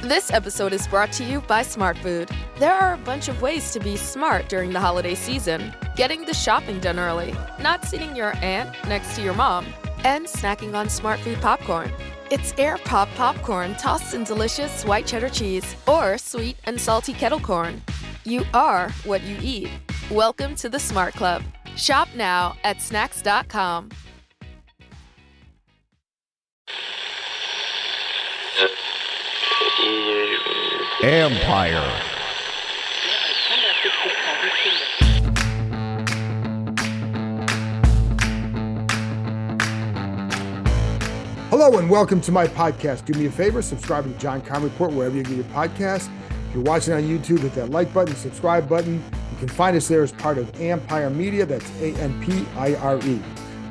This episode is brought to you by Smart Food. There are a bunch of ways to be smart during the holiday season. Getting the shopping done early, not sitting your aunt next to your mom, and snacking on Smart Food popcorn. It's air pop popcorn tossed in delicious white cheddar cheese or sweet and salty kettle corn. You are what you eat. Welcome to the Smart Club. Shop now at snacks.com. Empire. Hello and welcome to my podcast. Do me a favor, subscribe to the John Conn Report wherever you get your podcast. If you're watching on YouTube, hit that like button, subscribe button. You can find us there as part of Empire Media. That's A-N-P-I-R-E.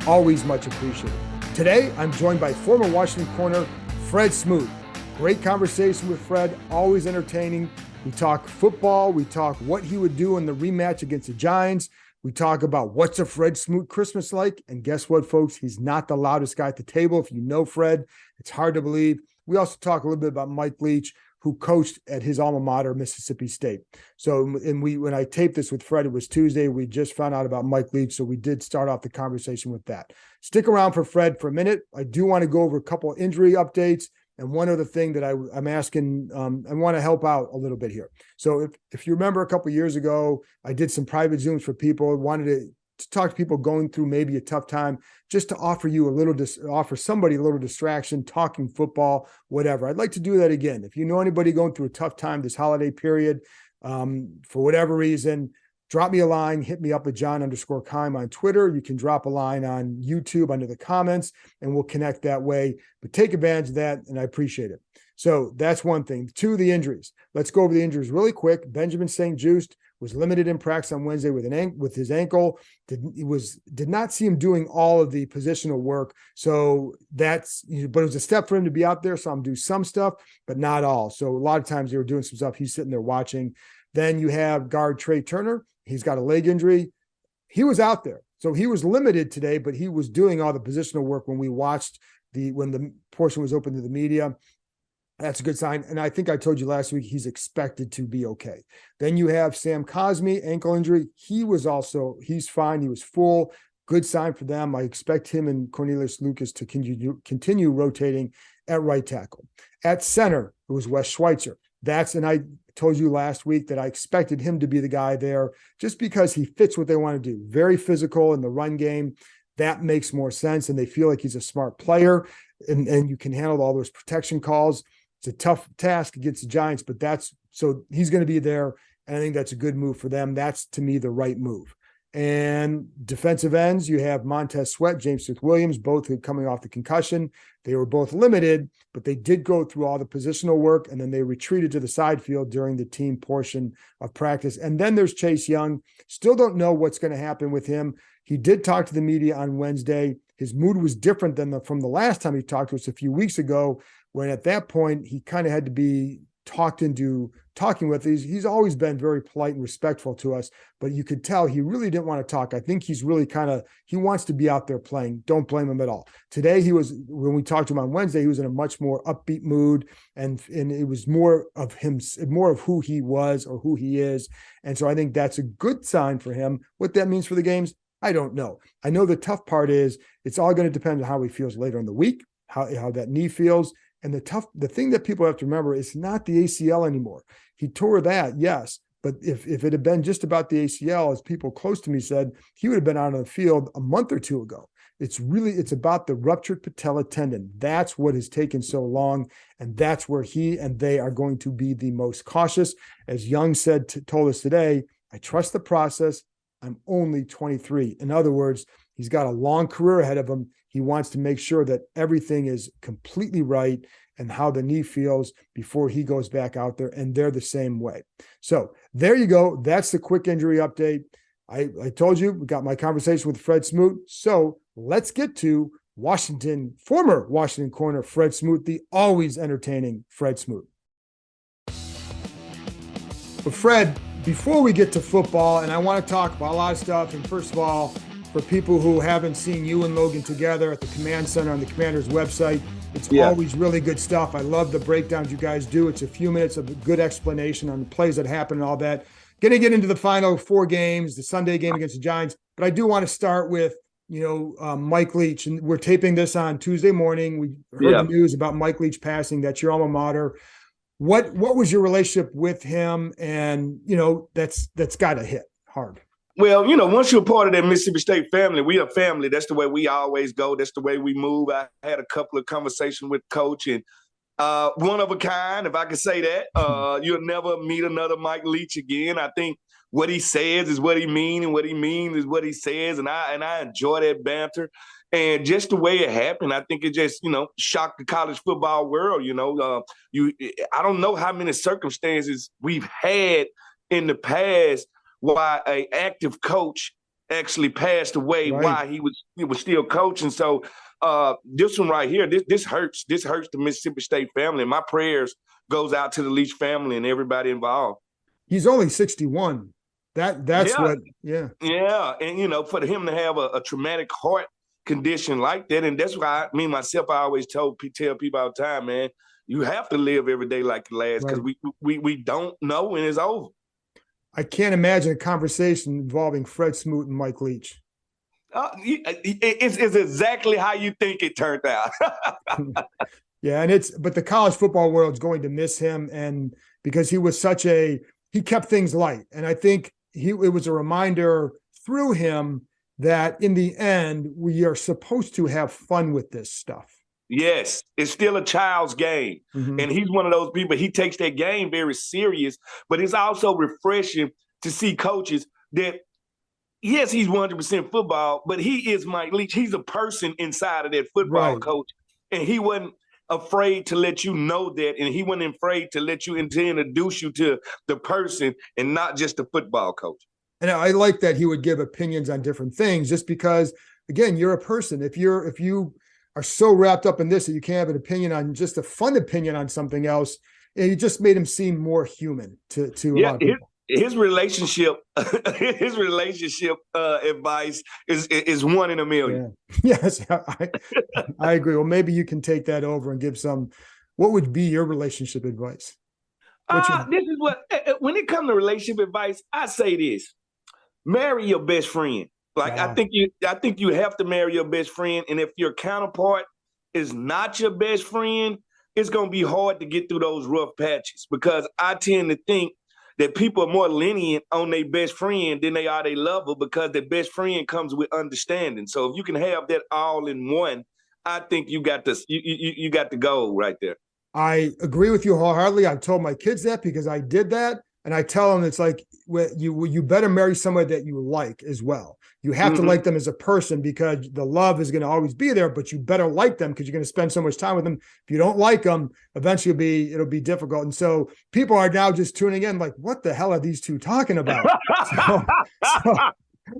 Always much appreciated. Today, I'm joined by former Washington corner Fred Smoot. Great conversation with Fred, always entertaining. We talk football. We talk what he would do in the rematch against the Giants. We talk about what's a Fred Smoot Christmas like. And guess what, folks? He's not the loudest guy at the table. If you know Fred, it's hard to believe. We also talk a little bit about Mike Leach, who coached at his alma mater, Mississippi State. So, when I taped this with Fred, it was Tuesday. We just found out about Mike Leach, so we did start off the conversation with that. Stick around for Fred for a minute. I do want to go over a couple of injury updates. And one other thing that I'm asking, I want to help out a little bit here. So if you remember a couple of years ago, I did some private Zooms for people, wanted to talk to people going through maybe a tough time, just to offer you offer somebody a little distraction, talking football, whatever. I'd like to do that again. If you know anybody going through a tough time this holiday period, for whatever reason, drop me a line, hit me up at John_Keim on Twitter. You can drop a line on YouTube under the comments, and we'll connect that way. But take advantage of that, and I appreciate it. So that's one thing. Two, the injuries. Let's go over the injuries really quick. Benjamin St-Juste was limited in practice on Wednesday with his ankle. Did not see him doing all of the positional work. So but it was a step for him to be out there. Saw him do some stuff, but not all. So a lot of times they were doing some stuff. He's sitting there watching. Then you have guard Trey Turner. He's got a leg injury. He was out there. So he was limited today, but he was doing all the positional work when we watched when the portion was open to the media. That's a good sign. And I think I told you last week, he's expected to be okay. Then you have Sam Cosmi, ankle injury. He's fine. He was full. Good sign for them. I expect him and Cornelius Lucas to continue rotating at right tackle. At center, it was Wes Schweitzer. And I told you last week that I expected him to be the guy there just because he fits what they want to do. Very physical in the run game. That makes more sense. And they feel like he's a smart player and you can handle all those protection calls. It's a tough task against the Giants, but so he's going to be there. And I think that's a good move for them. That's, to me, the right move. And defensive ends, you have Montez Sweat, James Smith-Williams, both coming off the concussion. They were both limited, but they did go through all the positional work, and then they retreated to the side field during the team portion of practice. And then there's Chase Young. Still don't know what's going to happen with him. He did talk to the media on Wednesday. His mood was different from the last time he talked to us a few weeks ago, when at that point he kind of had to be talked into talking with. He's always been very polite and respectful to us, but you could tell he really didn't want to talk. I think he's really he wants to be out there playing. Don't blame him at all. Today when we talked to him on Wednesday, he was in a much more upbeat mood, and it was more of him, more of who he was or who he is. And so I think that's a good sign for him. What that means for the games, I don't know. I know the tough part is it's all going to depend on how he feels later in the week, how that knee feels. And the thing that people have to remember is not the ACL anymore. He tore that, yes, but if it had been just about the ACL, as people close to me said, he would have been out on the field a month or two ago. It's about the ruptured patella tendon. That's what has taken so long, and that's where he and they are going to be the most cautious. As Young told us today, I trust the process. I'm only 23. In other words, he's got a long career ahead of him. He wants to make sure that everything is completely right and how the knee feels before he goes back out there, and they're the same way. So there you go. That's the quick injury update. I told you we got my conversation with Fred Smoot. So let's get to former Washington corner Fred Smoot, the always entertaining Fred Smoot. But Fred, before we get to football, and I want to talk about a lot of stuff, and first of all, for people who haven't seen you and Logan together at the Command Center on the Commander's website, It's always really good stuff. I love the breakdowns you guys do. It's a few minutes of good explanation on the plays that happen and all that. Going to get into the final 4 games, the Sunday game against the Giants, but I do want to start with, Mike Leach, and we're taping this on Tuesday morning. We heard the news about Mike Leach passing. That's your alma mater. What was your relationship with him? And, that's got to hit hard. Well, once you're a part of that Mississippi State family, we are family. That's the way we always go. That's the way we move. I had a couple of conversations with Coach, and one of a kind, if I can say that. You'll never meet another Mike Leach again. I think what he says is what he means, and what he means is what he says, and I enjoy that banter. And just the way it happened, I think it just, shocked the college football world. I don't know how many circumstances we've had in the past why an active coach actually passed away, while he was still coaching. So this one right here, this hurts. This hurts the Mississippi State family. My prayers goes out to the Leach family and everybody involved. He's only 61. That's what. Yeah. And for him to have a traumatic heart condition like that, and that's why I always tell people all the time, man, you have to live every day like the last, because we don't know when it's over. I can't imagine a conversation involving Fred Smoot and Mike Leach. It's exactly how you think it turned out. Yeah, but the college football world's going to miss him, and because he was he kept things light, and I think it was a reminder through him that in the end we are supposed to have fun with this stuff. Yes, it's still a child's game. Mm-hmm. And he's one of those people, he takes that game very serious, but it's also refreshing to see coaches that, yes, he's 100% football, but he is Mike Leach. He's a person inside of that football coach. And he wasn't afraid to let you know that, and he wasn't afraid to let you introduce you to the person and not just the football coach. And I like that he would give opinions on different things, just because, again, you're a person. If you are so wrapped up in this that you can't have an opinion on just a fun opinion on something else, and you just made him seem more human to a lot of people. His relationship advice is 1 in a million. Yeah. Yes, I agree. Well, maybe you can take that over and give what would be your relationship advice? This is when it comes to relationship advice, I say this: marry your best friend. I think you have to marry your best friend. And if your counterpart is not your best friend, it's going to be hard to get through those rough patches, because I tend to think that people are more lenient on their best friend than they are their lover, because their best friend comes with understanding. So if you can have that all in one, I think you got the goal right there. I agree with you wholeheartedly. I told my kids that because I did that. And I tell them, it's like, you better marry somebody that you like as well. You have to like them as a person, because the love is going to always be there, but you better like them because you're going to spend so much time with them. If you don't like them, eventually it'll be difficult. And so people are now just tuning in like, what the hell are these two talking about?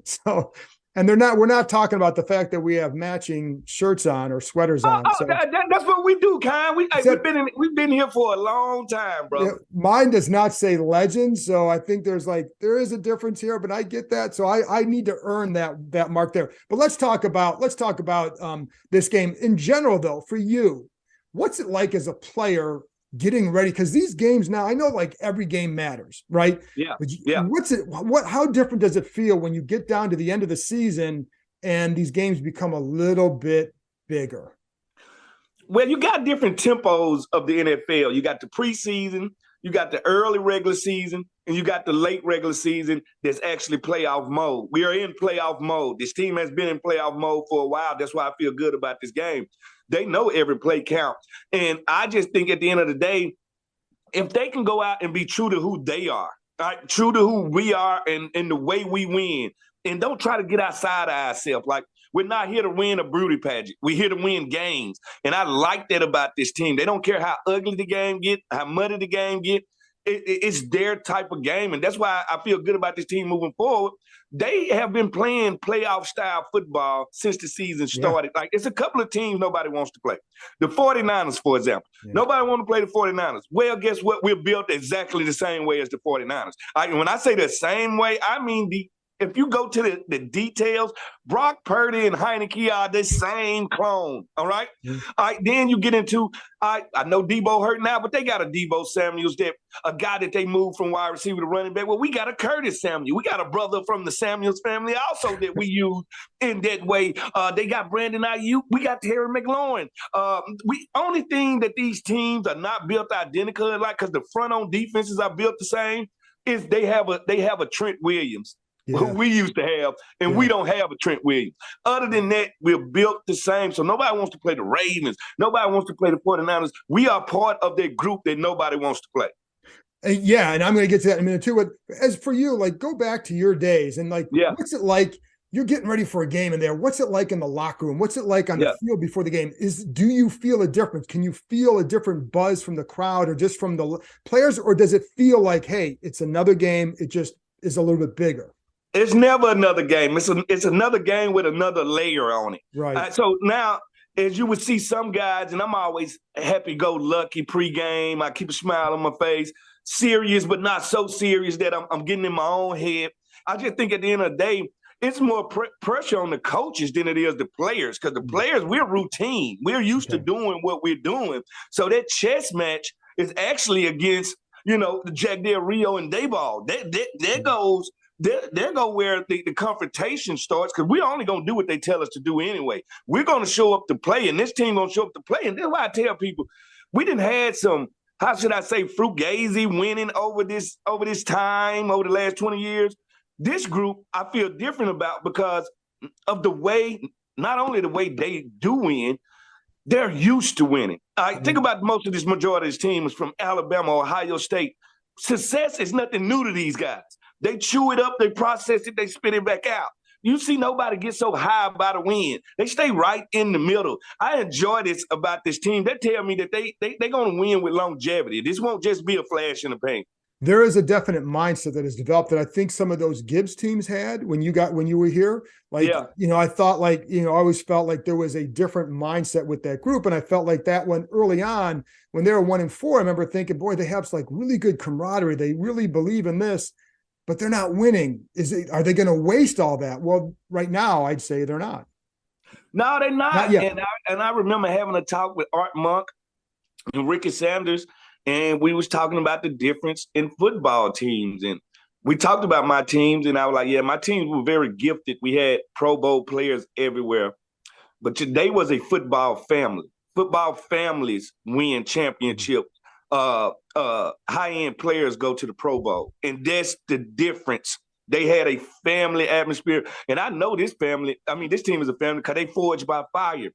So and we're not talking about the fact that we have matching shirts on or sweaters on. So that's what we do, Kyle. We've been here for a long time, bro. Yeah, mine does not say legend, so I think there is a difference here, but I get that. So I need to earn that mark there. But let's talk about this game in general, though. For you, what's it like as a player getting ready? Because these games now, I know like every game matters, right? Yeah. But how different does it feel when you get down to the end of the season and these games become a little bit bigger? Well, you got different tempos of the NFL. You got the preseason, you got the early regular season, and you got the late regular season that's actually playoff mode. We are in playoff mode. This team has been in playoff mode for a while. That's why I feel good about this game. They know every play counts. And I just think at the end of the day, if they can go out and be true to who they are, right? True to who we are and the way we win, and don't try to get outside of ourselves. Like, we're not here to win a beauty pageant. We're here to win games. And I like that about this team. They don't care how ugly the game get, how muddy the game get. It's their type of game. And that's why I feel good about this team moving forward. They have been playing playoff style football since the season started. Yeah. Like, it's a couple of teams nobody wants to play. The 49ers, for example. Yeah. Nobody wants to play the 49ers. Well, guess what? We're built exactly the same way as the 49ers. When I say the same way, I mean the if you go to the details, Brock Purdy and Heineke are the same clone. All right. Mm-hmm. All right. Then you get into, I know Debo hurt now, but they got a Debo Samuels, that a guy that they moved from wide receiver to running back. Well, we got a Curtis Samuel. We got a brother from the Samuels family also that we use in that way. They got Brandon Ayuk. We got Terry McLaurin. Only thing that these teams are not built identical, like, because the front on defenses are built the same, is they have a Trent Williams. Yeah. Who we used to have, and we don't have a Trent Williams. Other than that, we're built the same. So nobody wants to play the Ravens. Nobody wants to play the 49ers. We are part of that group that nobody wants to play. Yeah, and I'm going to get to that in a minute too. But as for you, like, go back to your days and, like, what's it like? You're getting ready for a game in there. What's it like in the locker room? What's it like on the field before the game? Do you feel a difference? Can you feel a different buzz from the crowd or just from the players? Or does it feel like, hey, it's another game, it just is a little bit bigger? It's never another game. It's another game with another layer on it. Right. So now, as you would see some guys, and I'm always happy-go-lucky pregame. I keep a smile on my face, serious but not so serious that I'm getting in my own head. I just think at the end of the day, it's more pressure on the coaches than it is the players, because the players, we're routine. We're used to doing what we're doing. So that chess match is actually against, the Jack Del Rio and Dayball. There go where the confrontation starts, because we're only going to do what they tell us to do anyway. We're going to show up to play, and this team going to show up to play. And that's why I tell people, we done had some, how should I say, frugazi winning over this time, over the last 20 years. This group I feel different about because of the way, not only the way they do win, they're used to winning. Think about most of this majority of this team is from Alabama, Ohio State. Success is nothing new to these guys. They chew it up, they process it, they spit it back out. You see nobody get so high about a win. They stay right in the middle. I enjoy this about this team. They tell me that they're going to win with longevity. This won't just be a flash in the pan. There is a definite mindset that has developed that I think some of those Gibbs teams had when you were here. Like, I thought, like, I always felt like there was a different mindset with that group. And I felt like that one early on when they were 1-4, I remember thinking, boy, they have like really good camaraderie. They really believe in this, but they're not winning. Are they going to waste all that? Well, right now I'd say they're not. No, they're not yet. And I remember having a talk with Art Monk and Ricky Sanders, and we was talking about the difference in football teams. And we talked about my teams, and I was like, yeah, my teams were very gifted. We had Pro Bowl players everywhere. But today was a football family. Football families win championships. High-end players go to the Pro Bowl. And that's the difference. They had a family atmosphere. And I know this family, this team is a family because they forged by fire.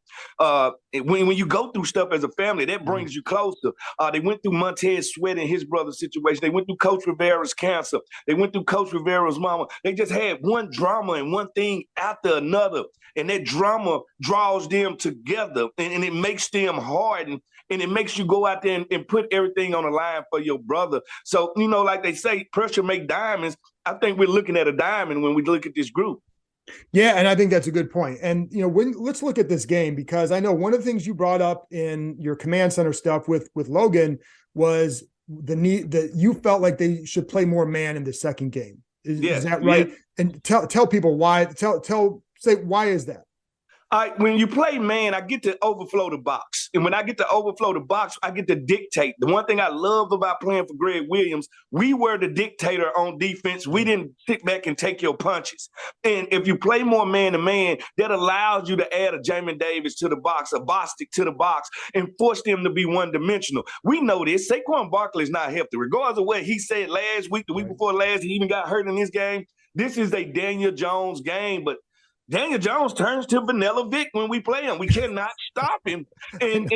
When you go through stuff as a family, that brings you closer. They went through Montez Sweat and his brother's situation. They went through Coach Rivera's cancer. They went through Coach Rivera's mama. They just had one drama and one thing after another. And that drama draws them together, and it makes them harden. And it makes you go out there and put everything on the line for your brother. So, like they say, pressure make diamonds. I think we're looking at a diamond when we look at this group. Yeah, and I think that's a good point. And, let's look at this game, because I know one of the things you brought up in your command center stuff with Logan was the need that you felt like they should play more man in the second game. Is that right? Yeah. And tell people why. Say why is that? When you play man, I get to overflow the box. And when I get to overflow the box, I get to dictate. The one thing I love about playing for Greg Williams, we were the dictator on defense. We didn't sit back and take your punches. And if you play more man-to-man, that allows you to add a Jamin Davis to the box, a Bostic to the box, and force them to be one-dimensional. We know this. Saquon Barkley is not healthy. Regardless of what he said last week, the week before last, he even got hurt in this game. This is a Daniel Jones game, but Daniel Jones turns to Vanilla Vic when we play him. We cannot stop him. And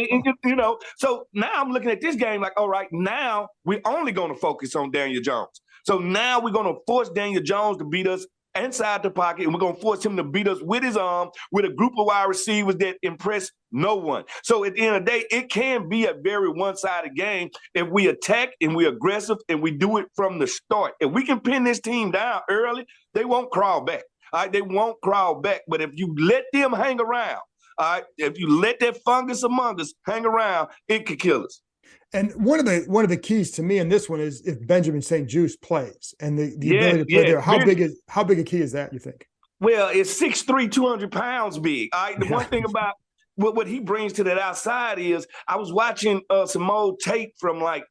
so now I'm looking at this game like, all right, now we're only going to focus on Daniel Jones. So now we're going to force Daniel Jones to beat us inside the pocket, and we're going to force him to beat us with his arm, with a group of wide receivers that impress no one. So at the end of the day, it can be a very one-sided game if we attack and we're aggressive and we do it from the start. If we can pin this team down early, they won't crawl back. All right, they won't crawl back. But if you let them hang around, all right, if you let that fungus among us hang around, it could kill us. And one of the keys to me in this one is if Benjamin St. Juste plays and the ability to play there. How big a key is that, you think? Well, it's 6'3", 200 pounds big. All right. The one thing about what he brings to that outside is I was watching some old tape from like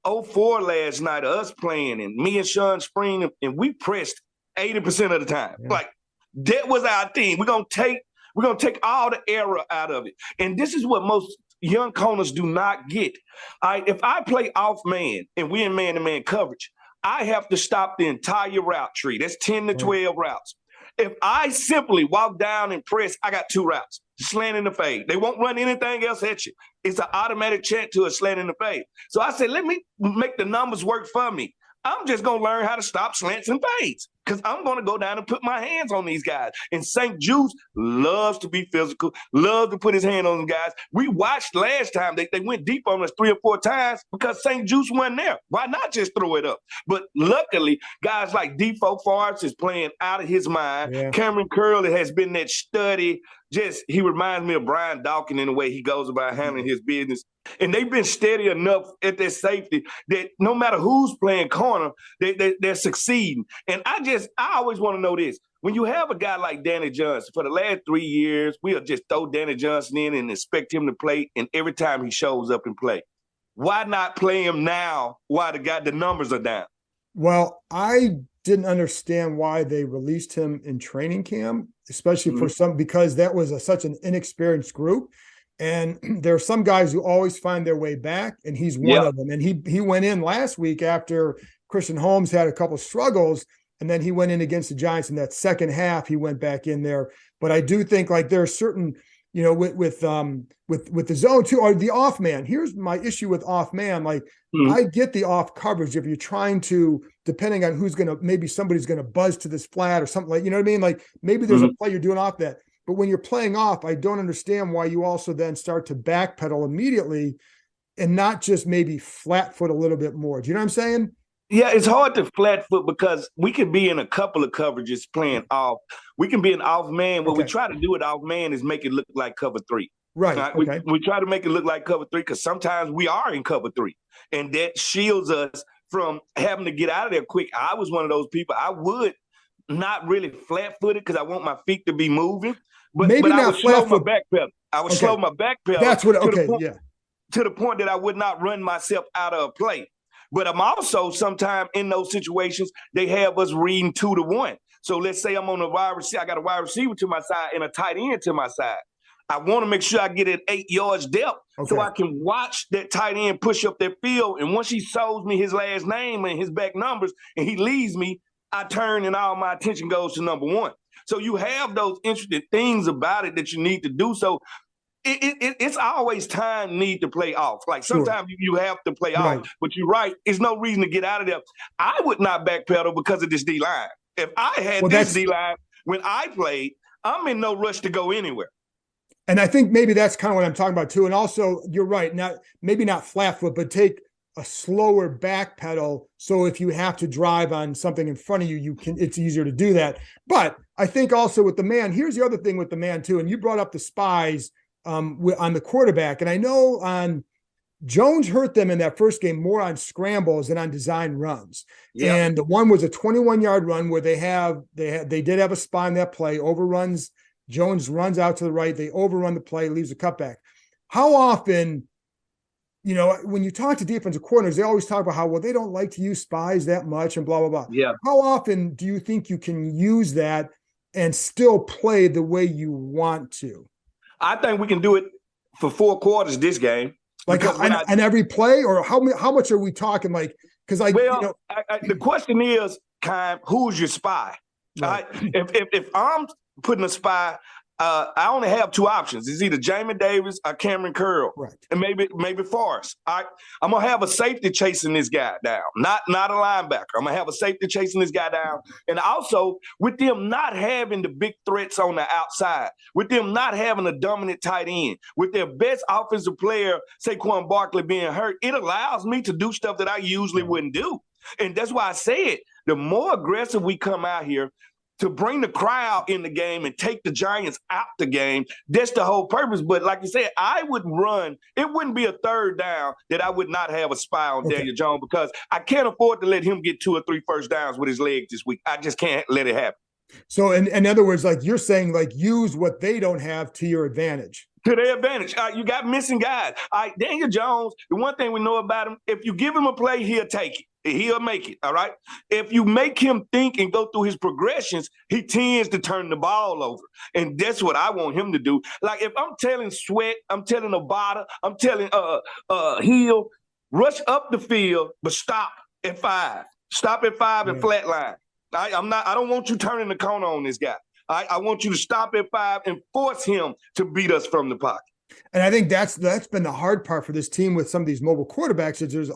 '04 last night of us playing, and me and Sean Spring, and we pressed 80% of the time. Yeah. Like that was our thing. We're gonna take all the error out of it. And this is what most young corners do not get. If I play off man and we're in man-to-man coverage, I have to stop the entire route tree. That's 10 to 12 routes. If I simply walk down and press, I got 2 routes, slant and the fade. They won't run anything else at you. It's an automatic check to a slant and the fade. So I said, let me make the numbers work for me. I'm just going to learn how to stop slants and fades because I'm going to go down and put my hands on these guys. And St. Juste loves to be physical, loves to put his hand on them guys. We watched last time. They went deep on us 3 or 4 times because St. Juste wasn't there. Why not just throw it up? But luckily, guys like Defoe Forrest is playing out of his mind. Yeah. Cameron Curley has been that study. He reminds me of Brian Dawkins in the way he goes about handling his business. And they've been steady enough at their safety that no matter who's playing corner, they're succeeding. And I always want to know this. When you have a guy like Danny Johnson, for the last 3 years, we'll just throw Danny Johnson in and expect him to play, and every time he shows up and play. Why not play him now while the numbers are down? Well, I didn't understand why they released him in training camp, especially for because that was such an inexperienced group. And there are some guys who always find their way back, and he's one of them. And he went in last week after Christian Holmes had a couple of struggles, and then he went in against the Giants in that second half. He went back in there. But I do think like there are certain, with the zone too, or the off man. Here's my issue with off man. Like I get the off coverage if you're trying to, depending on maybe somebody's going to buzz to this flat or something like, you know what I mean? Like maybe there's a play you're doing off that. But when you're playing off, I don't understand why you also then start to backpedal immediately and not just maybe flat foot a little bit more. Do you know what I'm saying? Yeah, it's hard to flat foot because we can be in a couple of coverages playing off. We can be an off man. What we try to do with off man is make it look like cover 3. Right. Okay. We try to make it look like cover 3 because sometimes we are in cover 3. And that shields us from having to get out of there quick. I was one of those people. I would not really flat footed because I want my feet to be moving. But I would slow my back pedal. I would slow my back pedal. That's what. To the point that I would not run myself out of a play. But I'm also sometimes in those situations they have us reading 2 to 1. So let's say I'm on a wide receiver. I got a wide receiver to my side and a tight end to my side. I want to make sure I get it 8 yards depth so I can watch that tight end push up that field. And once he shows me his last name and his back numbers and he leaves me, I turn and all my attention goes to number 1. So you have those interesting things about it that you need to do. So it's always time need to play off. Like sometimes you have to play off, but you're right. There's no reason to get out of there. I would not backpedal because of this D-line. If I had this D-line when I played, I'm in no rush to go anywhere. And I think maybe that's kind of what I'm talking about too. And also you're right. Maybe not flat foot, but take a slower back pedal. So if you have to drive on something in front of you, it's easier to do that. But I think also with the man, here's the other thing with the man too. And you brought up the spies on the quarterback. And I know Jones hurt them in that first game more on scrambles than on design runs. Yep. And the one was a 21-yard run where they did have a spy in that play, overruns. Jones runs out to the right. They overrun the play, leaves a cutback. How often, when you talk to defensive coordinators, they always talk about how, well, they don't like to use spies that much and blah, blah, blah. Yeah. How often do you think you can use that and still play the way you want to? I think we can do it for 4 quarters this game. Like on every play, or how much are we talking? Like, because the question is, who's your spy? Right. If I'm putting a spy, I only have 2 options. It's either Jamie Davis or Cameron Curl, and maybe Forrest. I'm gonna have a safety chasing this guy down, not a linebacker. I'm gonna have a safety chasing this guy down, and also with them not having the big threats on the outside, with them not having a dominant tight end, with their best offensive player Saquon Barkley being hurt, it allows me to do stuff that I usually wouldn't do, and that's why I said the more aggressive we come out here. to bring the crowd in the game and take the Giants out the game. That's the whole purpose. But like you said, I would run. It wouldn't be a third down that I would not have a spy on Daniel Jones, because I can't afford to let him get 2 or 3 first downs with his legs this week. I just can't let it happen. So in other words, like you're saying, like use what they don't have to your advantage. To their advantage. You got missing guys. Daniel Jones, the one thing we know about him, if you give him a play, he'll take it. He'll make it, all right? If you make him think and go through his progressions, he tends to turn the ball over. And that's what I want him to do. Like if I'm telling Sweat, I'm telling Abada, I'm telling Hill, rush up the field, but stop at 5. Stop at 5 and flatline. I don't want you turning the corner on this guy. I want you to stop at 5 and force him to beat us from the pocket. And I think that's been the hard part for this team with some of these mobile quarterbacks. Is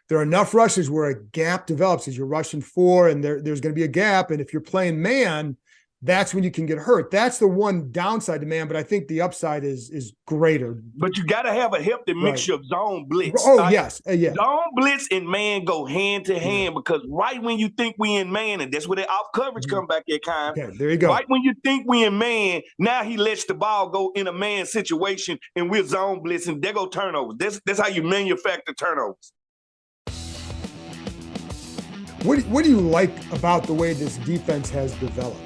there are enough rushes where a gap develops as you're rushing 4, and there's going to be a gap. And if you're playing man, that's when you can get hurt. That's the one downside to man, but I think the upside is greater. But you got to have a healthy mixture of zone blitz. Oh, yes. Yeah. Zone blitz and man go hand to hand, because right when you think we in man, and that's where the off coverage come back at time. Okay, there you go. Right when you think we in man, now he lets the ball go in a man situation, and we're zone blitzing. There go turnovers. That's how you manufacture turnovers. What do you like about the way this defense has developed?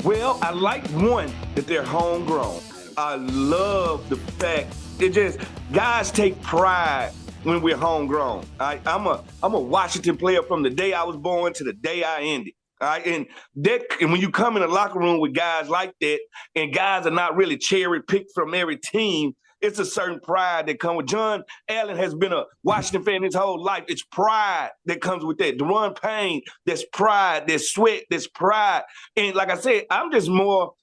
Well, I like, one, that they're homegrown. I love the fact that just guys take pride when we're homegrown. I'm a Washington player from the day I was born to the day I ended. All right, and when you come in the locker room with guys like that, and guys are not really cherry picked from every team, it's a certain pride that comes with. John Allen has been a Washington fan his whole life. It's pride that comes with that. Deron Payne, there's pride, there's sweat, there's pride. And like I said, I'm just more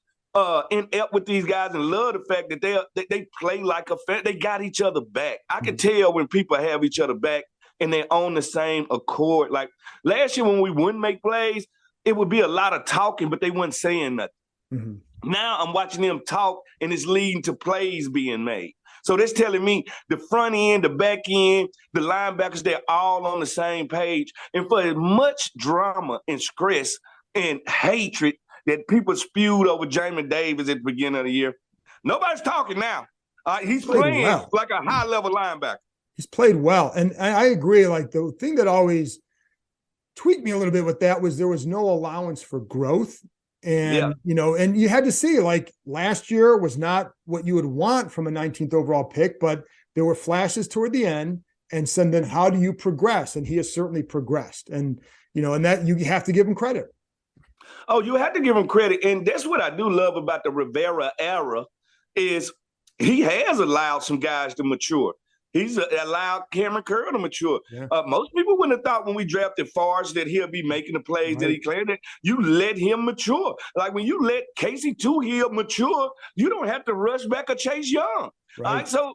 inept with these guys and love the fact that they play like a fan. They got each other back. I can tell when people have each other back and they're on the same accord. Like last year when we wouldn't make plays, it would be a lot of talking, but they weren't saying nothing. Mm-hmm. Now I'm watching them talk, and it's leading to plays being made. So that's telling me the front end, the back end, the linebackers, they're all on the same page. And for as much drama and stress and hatred that people spewed over Jamin Davis at the beginning of the year, nobody's talking now. He's playing like a high-level linebacker. He's played well. And I agree. Like the thing that always tweaked me a little bit with that was there was no allowance for growth. And, and you had to see, like last year was not what you would want from a 19th overall pick, but there were flashes toward the end. And so then how do you progress? And he has certainly progressed. And, and that you have to give him credit. Oh, you have to give him credit. And that's what I do love about the Rivera era is he has allowed some guys to mature. He's allowed Cameron Curl to mature. Yeah. Most people wouldn't have thought when we drafted Farge that he'll be making the plays that he claimed. That you let him mature. Like when you let Casey Toohill mature, you don't have to rush back or Chase Young. Right. All right. So,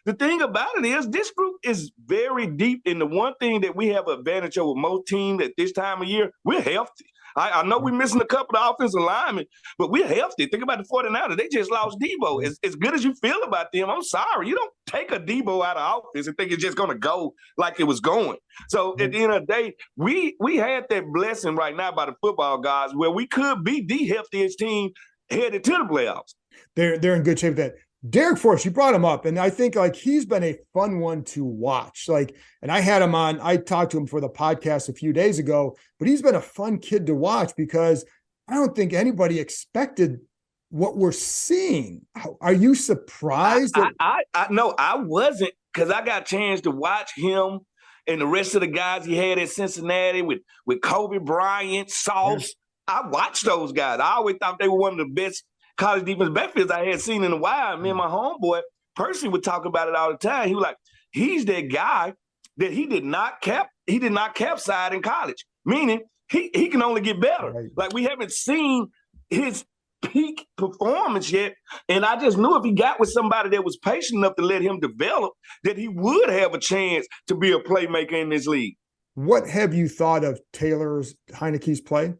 the thing about it is this group is very deep. And the one thing that we have an advantage over most teams at this time of year, we're healthy. I know we're missing a couple of offensive linemen, but we're healthy. Think about the 49ers. They just lost Debo. As good as you feel about them, I'm sorry. You don't take a Debo out of office and think it's just going to go like it was going. So at the end of the day, we had that blessing right now by the football guys where we could be the healthiest team headed to the playoffs. They're in good shape with that. Derek Force, you brought him up, and I think like he's been a fun one to watch. Like, and I had him on, I talked to him for the podcast a few days ago, but he's been a fun kid to watch because I don't think anybody expected what we're seeing. Are you surprised? No, I wasn't, because I got a chance to watch him and the rest of the guys he had at Cincinnati with Kobe Bryant, Sauce. Yeah. I watched those guys. I always thought they were one of the best college defense backfields I had seen in a while. Me and my homeboy Percy would talk about it all the time. He was like, he's that guy that he did not capsize in college, meaning he can only get better. Right. Like we haven't seen his peak performance yet, and I just knew if he got with somebody that was patient enough to let him develop, that he would have a chance to be a playmaker in this league. What have you thought of Heineke's play?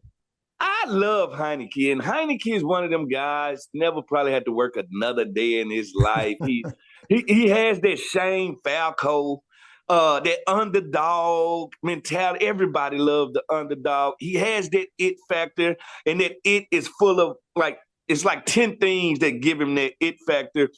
I love Heineke, and Heineke is one of them guys, never probably had to work another day in his life. He has that Shane Falco that underdog mentality. Everybody loves the underdog. He has that it factor, and that it is full of it's like 10 things that give him that it factor.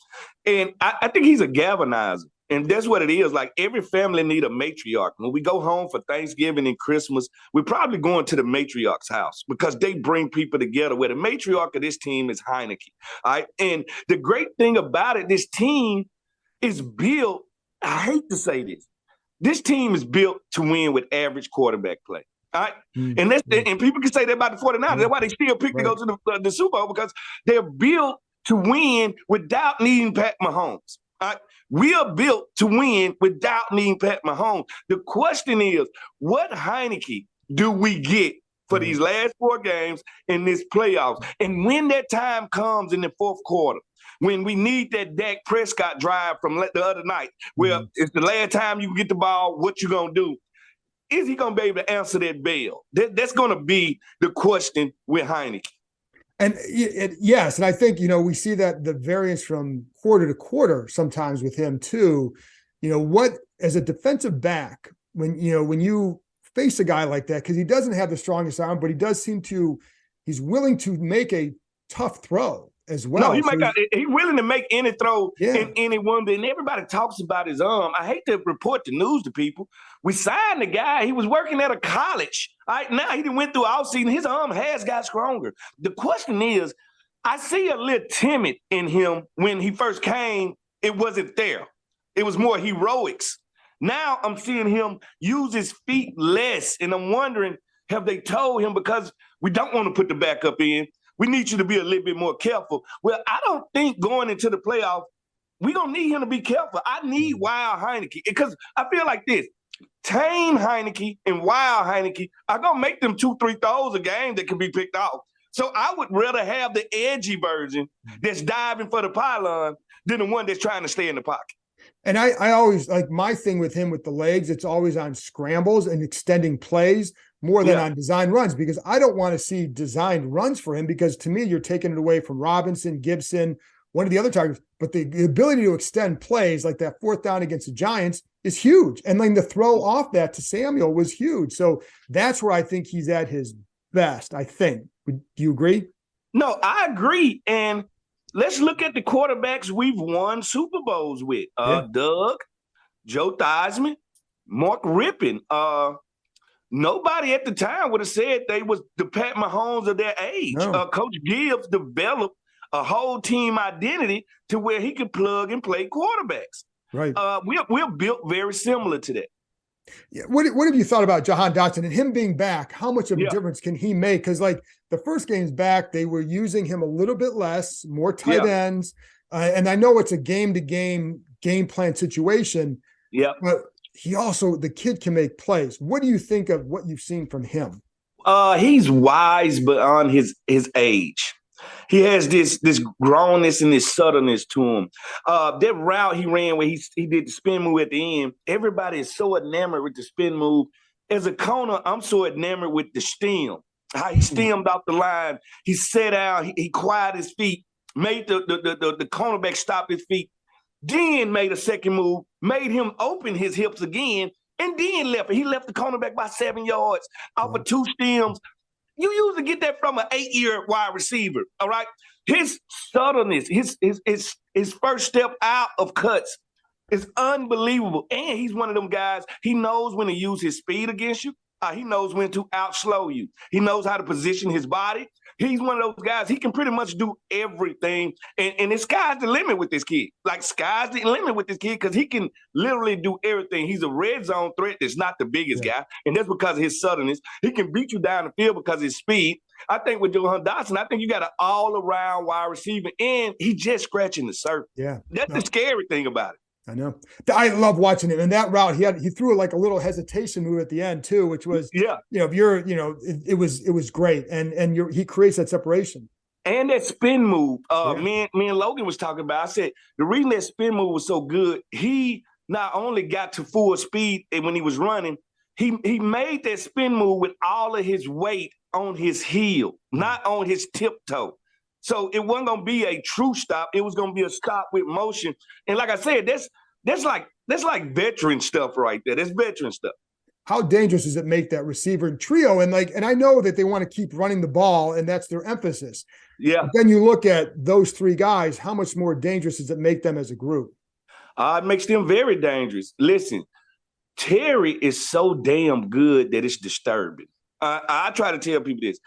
And I think he's a galvanizer. And that's what it is. Like every family need a matriarch. When we go home for Thanksgiving and Christmas, we're probably going to the matriarch's house because they bring people together. Where the matriarch of this team is Heineke. All right. And the great thing about it, this team is built. I hate to say this. This team is built to win with average quarterback play. All right. And and people can say that about the 49ers. That's why they still pick to go to the Super Bowl, because they're built to win without needing Pat Mahomes. All right. We are built to win without needing Pat Mahomes. The question is, what Heineke do we get for these last 4 games in this playoffs? And when that time comes in the fourth quarter, when we need that Dak Prescott drive from the other night, where it's the last time you can get the ball, what you going to do? Is he going to be able to answer that bell? That's going to be the question with Heineke. And yes, and I think, we see that the variance from quarter to quarter sometimes with him too. What, as a defensive back, when you face a guy like that, because he doesn't have the strongest arm, but he does seem to, he's willing to make a tough throw as well. No, he's willing to make any throw in any one. And everybody talks about his arm. I hate to report the news to people. We signed the guy. He was working at a college. All right, now he went through all season. His arm has got stronger. The question is, I see a little timid in him. When he first came, it wasn't there. It was more heroics. Now I'm seeing him use his feet less, and I'm wondering, have they told him, because we don't want to put the backup in, we need you to be a little bit more careful? Well, I don't think going into the playoff, we're going to need him to be careful. I need Wild Heineke, because I feel like this. Tame Heineke and Wild Heineke are going to make them 2-3 throws a game that can be picked off. So I would rather have the edgy version that's diving for the pylon than the one that's trying to stay in the pocket. And I always, like, my thing with him with the legs, it's always on scrambles and extending plays more than on design runs, because I don't want to see designed runs for him, because to me, you're taking it away from Robinson, Gibson, one of the other targets. But the ability to extend plays like that 4th down against the Giants is huge. And then the throw off that to Samuel was huge. So that's where I think he's at his best, I think. Do you agree? No, I agree. And let's look at the quarterbacks we've won Super Bowls with. Doug, Joe Theismann, Mark Rippon. Nobody at the time would have said they was the Pat Mahomes of their age. No. Coach Gibbs developed a whole team identity to where he could plug and play quarterbacks. Right. We're built very similar to that. Yeah. What have you thought about Jahan Dotson and him being back? How much of a difference can he make? Because, like, the first game's back, they were using him a little bit less, more tight ends. And I know it's a game-to-game game plan situation. Yeah. But he also, the kid can make plays. What do you think of what you've seen from him? He's wise beyond his age. He has this grownness and this subtleness to him. That route he ran where he did the spin move at the end, everybody is so enamored with the spin move. As a corner, I'm so enamored with the stem. How he stemmed off the line. He sat out, he quieted his feet, made the cornerback stop his feet, then made a second move, made him open his hips again, and then left. He left the cornerback by 7 yards off of 2 stems. You usually get that from an 8-year wide receiver, all right? His subtleness, his first step out of cuts is unbelievable. And he's one of them guys, he knows when to use his speed against you. He knows when to outslow you. He knows how to position his body. He's one of those guys, he can pretty much do everything. And the sky's the limit with this kid. Like, sky's the limit with this kid, because he can literally do everything. He's a red zone threat that's not the biggest guy, and that's because of his suddenness. He can beat you down the field because of his speed. I think with Jahan Dotson, I think you got an all-around wide receiver, and he's just scratching the surface. Yeah. That's the scary thing about it. I know. I love watching him. And that route, he threw like a little hesitation move at the end too, which was, it was great. And he creates that separation. And that spin move, me and Logan was talking about, I said, the reason that spin move was so good, he not only got to full speed when he was running, he made that spin move with all of his weight on his heel, not on his tiptoe. So it wasn't going to be a true stop. It was going to be a stop with motion. And like I said, that's That's like veteran stuff right there. That's veteran stuff. How dangerous does it make that receiver and trio? And I know that they want to keep running the ball, and that's their emphasis. Yeah. But then you look at those three guys, how much more dangerous does it make them as a group? It makes them very dangerous. Listen, Terry is so damn good that it's disturbing. I try to tell people this.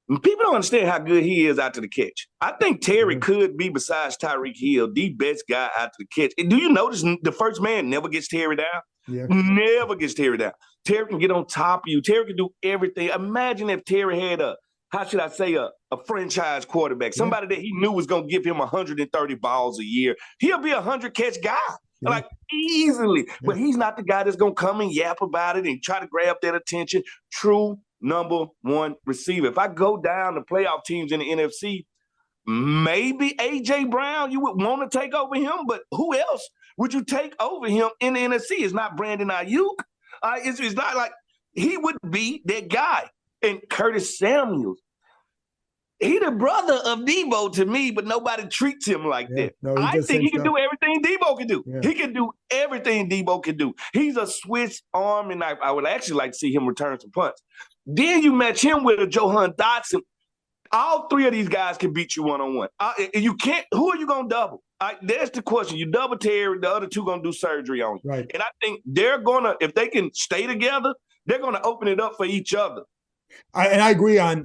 People don't understand how good he is after the catch. I think Terry could be, besides Tyreek Hill, the best guy after the catch. And do you notice the first man never gets Terry down? Yeah. Never gets Terry down. Terry can get on top of you. Terry can do everything. Imagine if Terry had a franchise quarterback, somebody that he knew was going to give him 130 balls a year. He'll be a 100-catch guy, like easily. Yeah. But he's not the guy that's going to come and yap about it and try to grab that attention. True number one receiver. If I go down the playoff teams in the NFC, maybe A.J. Brown, you would want to take over him, but who else would you take over him in the NFC? It's not Brandon Ayuk. It's not like he would be that guy. And Curtis Samuels, he the brother of Debo to me, but nobody treats him like that. No, I think he can do everything Debo can do. Yeah. He can do everything Debo can do. He's a Swiss Army knife. I would actually like to see him return some punts. Then you match him with a Johan Dotson. All three of these guys can beat you one-on-one. You can't. Who are you going to double? That's the question. You double Terry, the other two going to do surgery on you. Right. And I think they're going to, if they can stay together, they're going to open it up for each other. I agree on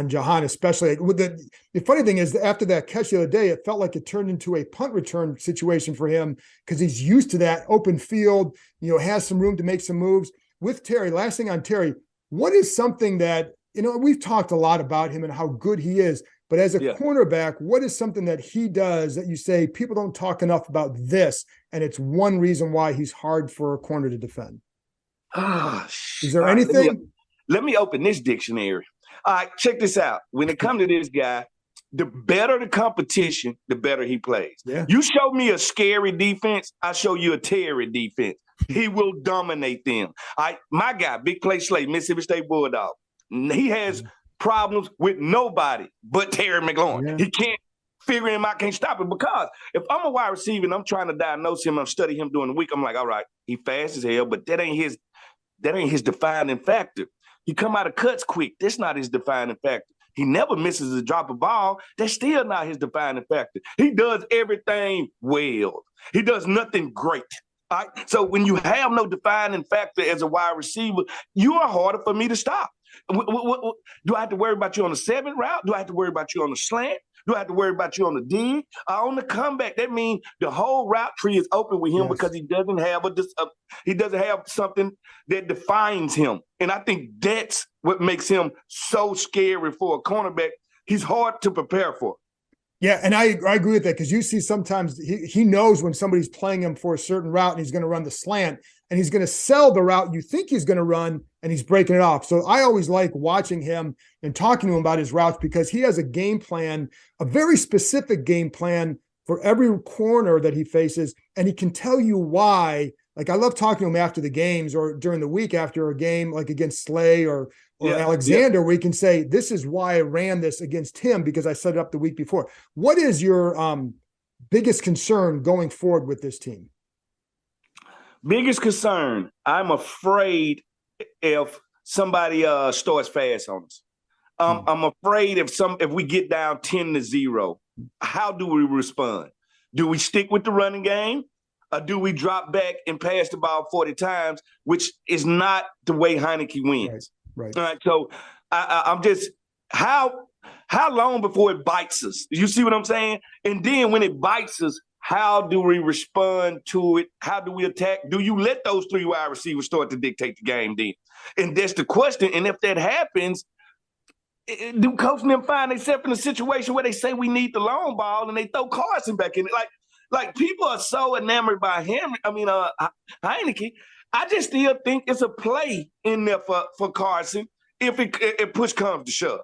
Jahan, especially. The funny thing is, after that catch the other day, it felt like it turned into a punt return situation for him because he's used to that open field, has some room to make some moves. With Terry, last thing on Terry, what is something that, we've talked a lot about him and how good he is, but as a cornerback, what is something that he does that you say people don't talk enough about this, and it's one reason why he's hard for a corner to defend? Is there anything? Let me open this dictionary. All right, check this out. When it comes to this guy, the better the competition, the better he plays. Yeah. You show me a scary defense, I show you a Terry defense. He will dominate them. My guy, Big Play Slay, Mississippi State Bulldog. He has problems with nobody but Terry McLaurin. Yeah. He can't figure him out, can't stop it. Because if I'm a wide receiver and I'm trying to diagnose him, I'm studying him during the week, I'm like, all right, he fast as hell, but that ain't his defining factor. He come out of cuts quick. That's not his defining factor. He never misses a drop of ball. That's still not his defining factor. He does everything well. He does nothing great. All right? So when you have no defining factor as a wide receiver, you are harder for me to stop. Do I have to worry about you on the 7 route? Do I have to worry about you on the slant? Do I have to worry about you on the dig? On the comeback? That means the whole route tree is open with him because he doesn't have something that defines him. And I think that's what makes him so scary for a cornerback. He's hard to prepare for. Yeah, and I agree with that because you see sometimes he knows when somebody's playing him for a certain route and he's going to run the slant and he's going to sell the route you think he's going to run and he's breaking it off. So I always like watching him and talking to him about his routes because he has a game plan, a very specific game plan for every corner that he faces, and he can tell you why. Like I love talking to him after the games or during the week after a game like against Slay or Alexander, where he can say, this is why I ran this against him because I set it up the week before. What is your biggest concern going forward with this team? Biggest concern, I'm afraid if somebody starts fast on us. I'm afraid if we get down 10-0, how do we respond? Do we stick with the running game? Or do we drop back and pass the ball 40 times, which is not the way Heineke wins? Right. All right. So I'm just how long before it bites us? You see what I'm saying? And then when it bites us, how do we respond to it? How do we attack? Do you let those 3 wide receivers start to dictate the game then? And that's the question. And if that happens, do coach and them find themselves in a situation where they say we need the long ball and they throw Carson back in it? Like people are so enamored by Heineke. I just still think it's a play in there for Carson if push comes to shove.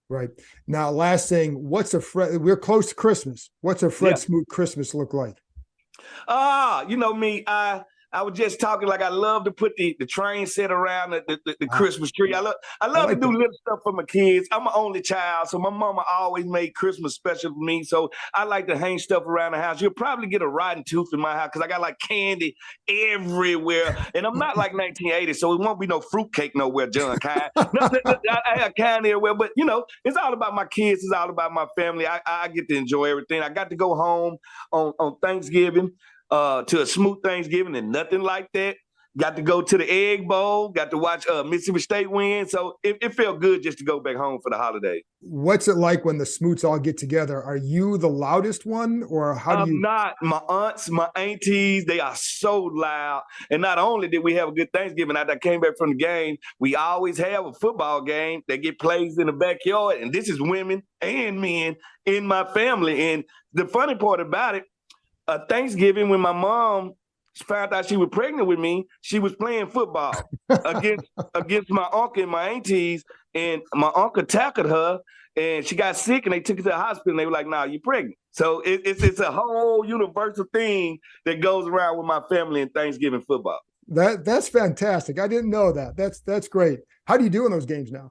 Right. Now, last thing, we're close to Christmas. What's a Fred Smoot Christmas look like? You know me, I I was just talking like I love to put the train set around the Christmas tree. I love to do little stuff for my kids. I'm an only child, so my mama always made Christmas special for me. So I like to hang stuff around the house. You'll probably get a rotten tooth in my house because I got like candy everywhere. And I'm not like 1980, so it won't be no fruitcake nowhere, John. I have candy everywhere, but it's all about my kids. It's all about my family. I get to enjoy everything. I got to go home on Thanksgiving. To a Smoot Thanksgiving and nothing like that. Got to go to the Egg Bowl. Got to watch Mississippi State win. So it felt good just to go back home for the holiday. What's it like when the Smoots all get together? Are you the loudest one, or how do you? I'm not. My aunts, my aunties, they are so loud. And not only did we have a good Thanksgiving after I came back from the game, we always have a football game that get played in the backyard. And this is women and men in my family. And the funny part about it, Thanksgiving, when my mom found out she was pregnant with me, she was playing football against my uncle and my aunties, and my uncle tackled her, and she got sick, and they took her to the hospital, and they were like, "Nah, you're pregnant." So it's a whole universal thing that goes around with my family in Thanksgiving football. That's fantastic. I didn't know that. That's great. How do you do in those games now?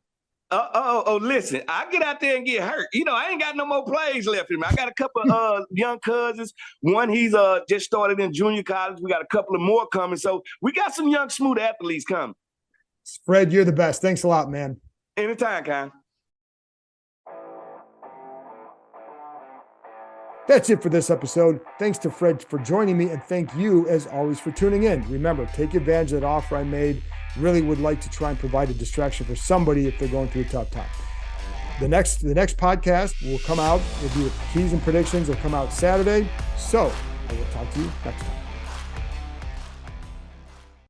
Listen, I get out there and get hurt. I ain't got no more plays left in me. I got a couple of young cousins. One, he's just started in junior college. We got a couple of more coming. So we got some young, smooth athletes coming. Fred, you're the best. Thanks a lot, man. Anytime, Con. That's it for this episode. Thanks to Fred for joining me, and thank you, as always, for tuning in. Remember, take advantage of that offer I made. Really would like to try and provide a distraction for somebody if they're going through a tough time. The next podcast will come out. It'll be with keys and predictions. It'll come out Saturday. So I will talk to you next time.